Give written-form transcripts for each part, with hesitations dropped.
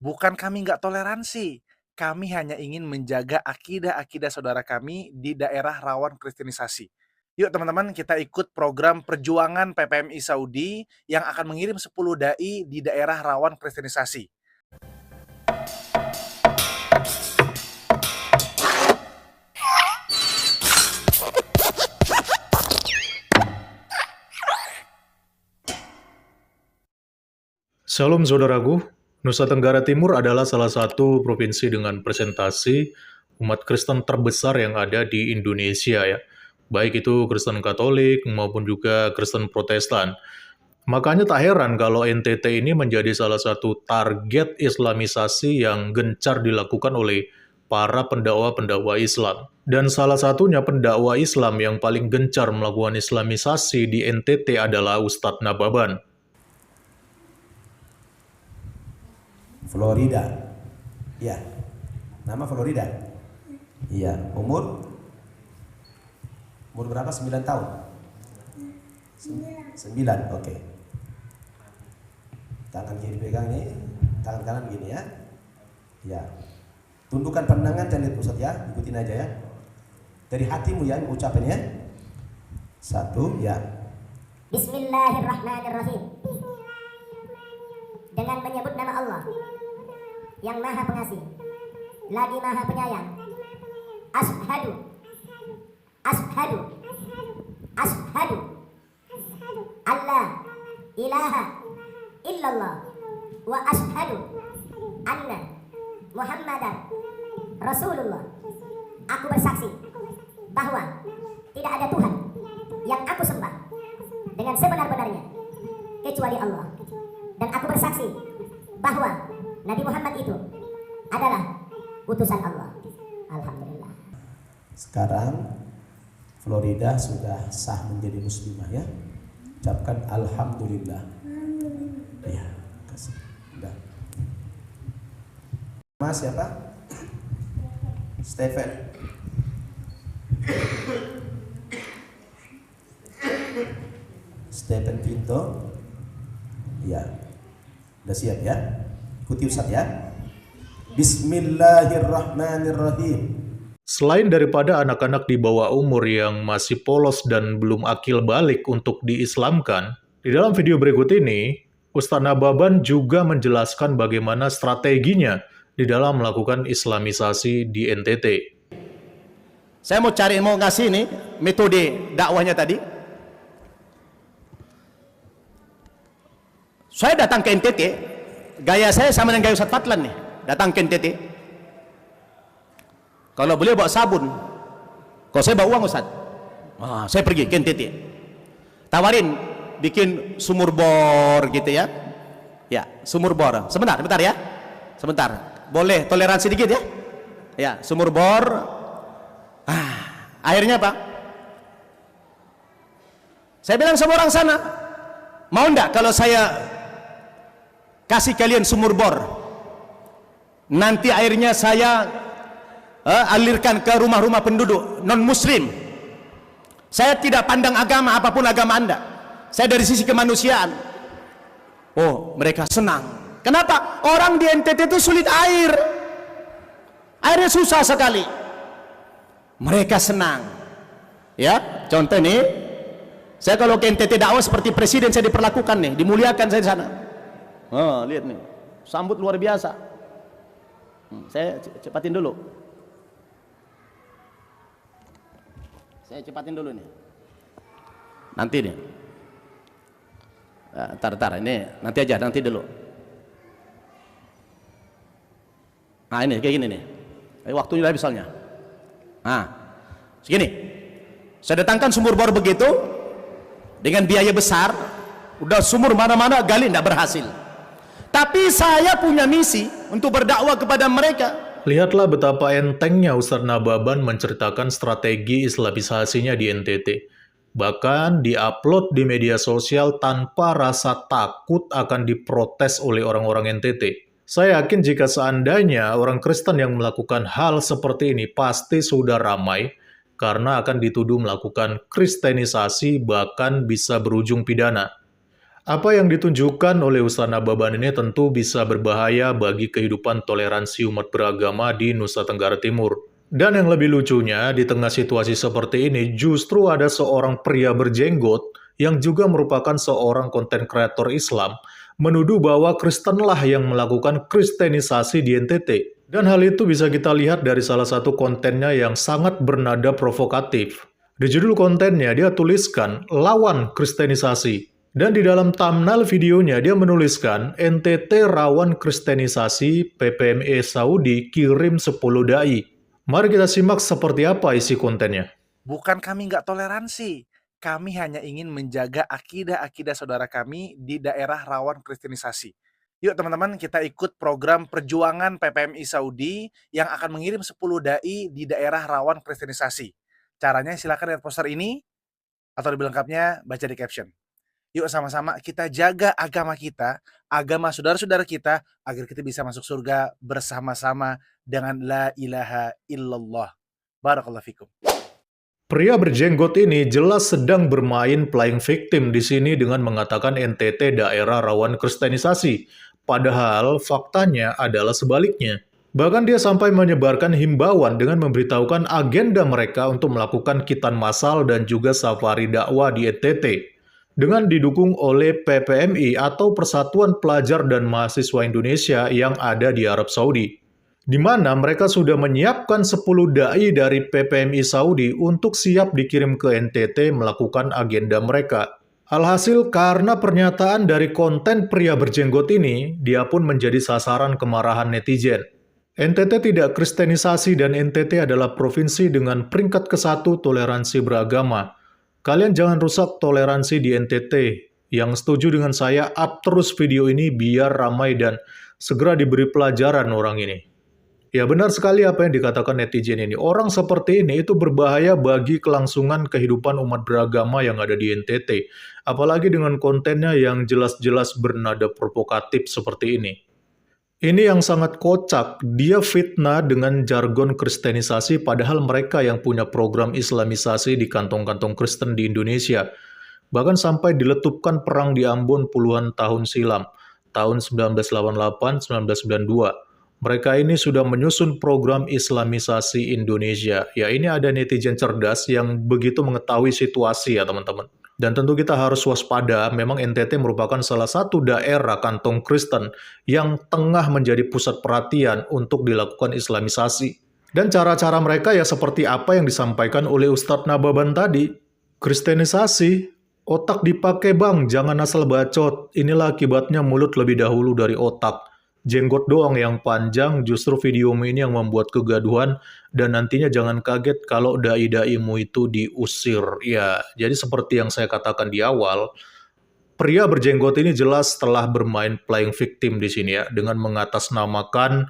Bukan kami nggak toleransi, kami hanya ingin menjaga akidah-akidah saudara kami di daerah rawan kristenisasi. Yuk teman-teman, kita ikut program perjuangan PPMI Saudi yang akan mengirim 10 dai di daerah rawan kristenisasi. Salam saudaraku, Nusa Tenggara Timur adalah salah satu provinsi dengan presentasi umat Kristen terbesar yang ada di Indonesia ya. Baik itu Kristen Katolik maupun juga Kristen Protestan. Makanya tak heran kalau NTT ini menjadi salah satu target islamisasi yang gencar dilakukan oleh para pendakwa-pendakwa Islam. Dan salah satunya pendakwa Islam yang paling gencar melakukan islamisasi di NTT adalah Ustadz Nababan. Florida. Ya. Nama Florida. Iya, umur berapa? 9 tahun. 9, oke. Tangan kiri pegang ini, tangan kanan gini ya. Ya. Tundukkan pandangan dan lihat Ustaz ya, ikutin aja ya. Dari hatimu ya ucapannya. 1, ya. Bismillahirrahmanirrahim. Dengan menyebut nama Allah yang maha pengasih lagi maha penyayang. Ashhadu Ashhadu Ashhadu Allah ilaha illallah wa ashhadu anna Muhammadan Rasulullah. Aku bersaksi bahwa tidak ada Tuhan yang aku sembah dengan sebenar-benarnya kecuali Allah. Dan aku bersaksi bahwa Nabi Muhammad itu adalah utusan Allah. Alhamdulillah. Sekarang Florida sudah sah menjadi muslimah ya. Ucapkan alhamdulillah. Ya, kasih. Udah. Mas siapa? Stephen. Stephen Pinto. Ya. Udah siap ya? Ikuti Ustaz ya. Bismillahirrahmanirrahim. Selain daripada anak-anak di bawah umur yang masih polos dan belum akil balik untuk diislamkan, di dalam video berikut ini, Ustadz Nababan juga menjelaskan bagaimana strateginya di dalam melakukan islamisasi di NTT. Saya mau ngasih nih metode dakwahnya tadi. Saya datang ke NTT, gaya saya sama dengan gaya Ustadz Fadlan nih. Datang ke NTT. Kalau beliau bawa sabun, kalau saya bawa uang Ustadz, saya pergi ke NTT. Tawarin bikin sumur bor gitu ya. Ya, sumur bor. Sebentar ya. Sebentar. Boleh toleransi dikit ya. Ya, sumur bor. Akhirnya apa? Saya bilang sama orang sana, mau enggak kalau saya kasih kalian sumur bor, nanti airnya saya alirkan ke rumah-rumah penduduk non muslim. Saya tidak pandang agama apapun agama anda, saya dari sisi kemanusiaan. Oh, mereka senang. Kenapa? Orang di NTT itu sulit airnya susah sekali. Mereka senang ya. Contoh nih, saya kalau ke NTT dakwah seperti presiden saya diperlakukan nih, dimuliakan saya di sana. Lihat nih, sambut luar biasa. Saya cepatin dulu. Nih. Nanti nih. Tar, ini nanti aja, nanti dulu. Ini kayak gini nih. Waktunya udah habis soalnya. Segini. Saya datangkan sumur bor begitu dengan biaya besar. Udah sumur mana-mana gali tidak berhasil. Tapi saya punya misi untuk berdakwah kepada mereka. Lihatlah betapa entengnya Ustadz Nababan menceritakan strategi islamisasinya di NTT. Bahkan diupload di media sosial tanpa rasa takut akan diprotes oleh orang-orang NTT. Saya yakin jika seandainya orang Kristen yang melakukan hal seperti ini pasti sudah ramai, karena akan dituduh melakukan kristenisasi bahkan bisa berujung pidana. Apa yang ditunjukkan oleh Ustaz Nababan ini tentu bisa berbahaya bagi kehidupan toleransi umat beragama di Nusa Tenggara Timur. Dan yang lebih lucunya, di tengah situasi seperti ini, justru ada seorang pria berjenggot yang juga merupakan seorang konten kreator Islam, menuduh bahwa Kristenlah yang melakukan kristenisasi di NTT. Dan hal itu bisa kita lihat dari salah satu kontennya yang sangat bernada provokatif. Di judul kontennya dia tuliskan, lawan kristenisasi. Dan di dalam thumbnail videonya dia menuliskan, NTT rawan kristenisasi, PPMI Saudi kirim 10 dai. Mari kita simak seperti apa isi kontennya. Bukan kami nggak toleransi, kami hanya ingin menjaga akidah-akidah saudara kami di daerah rawan kristenisasi. Yuk teman-teman, kita ikut program perjuangan PPMI Saudi yang akan mengirim 10 dai di daerah rawan kristenisasi. Caranya silakan lihat poster ini, atau lebih lengkapnya baca di caption. Yuk sama-sama kita jaga agama kita, agama saudara-saudara kita, agar kita bisa masuk surga bersama-sama dengan la ilaha illallah. Barakallahu fikum. Pria berjenggot ini jelas sedang bermain playing victim di sini dengan mengatakan NTT daerah rawan kristenisasi. Padahal faktanya adalah sebaliknya. Bahkan dia sampai menyebarkan himbauan dengan memberitahukan agenda mereka untuk melakukan khitan massal dan juga safari dakwah di NTT. Dengan didukung oleh PPMI atau Persatuan Pelajar dan Mahasiswa Indonesia yang ada di Arab Saudi. Di mana mereka sudah menyiapkan 10 dai dari PPMI Saudi untuk siap dikirim ke NTT melakukan agenda mereka. Alhasil karena pernyataan dari konten pria berjenggot ini, dia pun menjadi sasaran kemarahan netizen. NTT tidak kristenisasi dan NTT adalah provinsi dengan peringkat ke-1 toleransi beragama. Kalian jangan rusak toleransi di NTT. Yang setuju dengan saya, up terus video ini biar ramai dan segera diberi pelajaran orang ini. Ya benar sekali apa yang dikatakan netizen ini. Orang seperti ini itu berbahaya bagi kelangsungan kehidupan umat beragama yang ada di NTT. Apalagi dengan kontennya yang jelas-jelas bernada provokatif seperti ini. Ini yang sangat kocak, dia fitnah dengan jargon kristenisasi padahal mereka yang punya program islamisasi di kantong-kantong Kristen di Indonesia. Bahkan sampai diletupkan perang di Ambon puluhan tahun silam, tahun 1988-1992. Mereka ini sudah menyusun program islamisasi Indonesia. Ya ini ada netizen cerdas yang begitu mengetahui situasi ya teman-teman. Dan tentu kita harus waspada, memang NTT merupakan salah satu daerah kantong Kristen yang tengah menjadi pusat perhatian untuk dilakukan islamisasi. Dan cara-cara mereka ya seperti apa yang disampaikan oleh Ustadz Nababan tadi. Kristenisasi, otak dipakai bang, jangan asal bacot. Inilah akibatnya mulut lebih dahulu dari otak. Jenggot doang yang panjang, justru videomu ini yang membuat kegaduhan, dan nantinya jangan kaget kalau dai-daimu itu diusir. Ya, jadi seperti yang saya katakan di awal, pria berjenggot ini jelas telah bermain playing victim di sini ya, dengan mengatasnamakan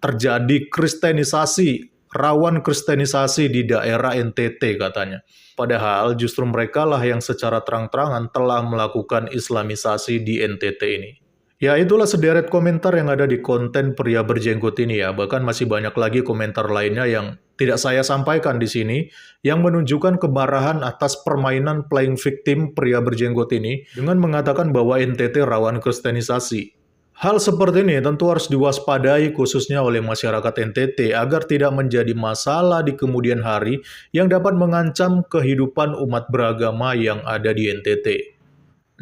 terjadi kristenisasi, rawan kristenisasi di daerah NTT katanya. Padahal justru mereka lah yang secara terang-terangan telah melakukan islamisasi di NTT ini. Ya itulah sederet komentar yang ada di konten pria berjenggot ini ya. Bahkan masih banyak lagi komentar lainnya yang tidak saya sampaikan di sini yang menunjukkan kemarahan atas permainan playing victim pria berjenggot ini dengan mengatakan bahwa NTT rawan kristenisasi. Hal seperti ini tentu harus diwaspadai khususnya oleh masyarakat NTT agar tidak menjadi masalah di kemudian hari yang dapat mengancam kehidupan umat beragama yang ada di NTT.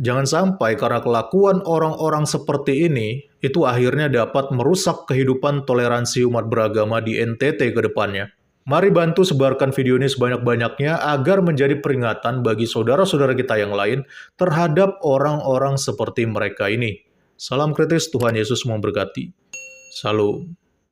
Jangan sampai karena kelakuan orang-orang seperti ini, itu akhirnya dapat merusak kehidupan toleransi umat beragama di NTT ke depannya. Mari bantu sebarkan video ini sebanyak-banyaknya agar menjadi peringatan bagi saudara-saudara kita yang lain terhadap orang-orang seperti mereka ini. Salam kritis, Tuhan Yesus memberkati. Salam.